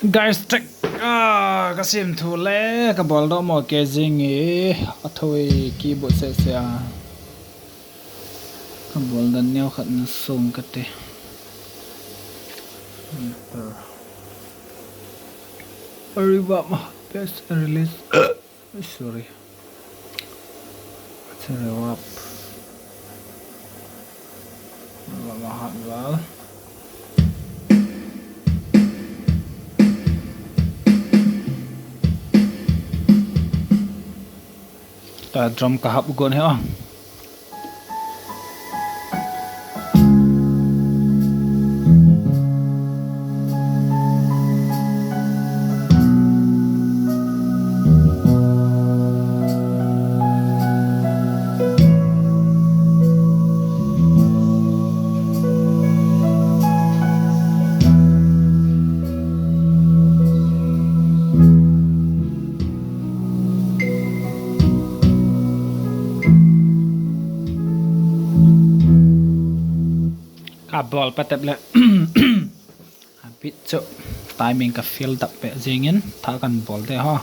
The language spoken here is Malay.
Guys, check. Kasem thu le ka bol do mo ke jing e athoi keyboard se se a ka bol dan neo khat na song ka te arriba ma best release sorry it's a wrap ma hat wal ta drum ka hap gon he ball patap le habit so timing ka feel tap pe jingin tha kan ball de ha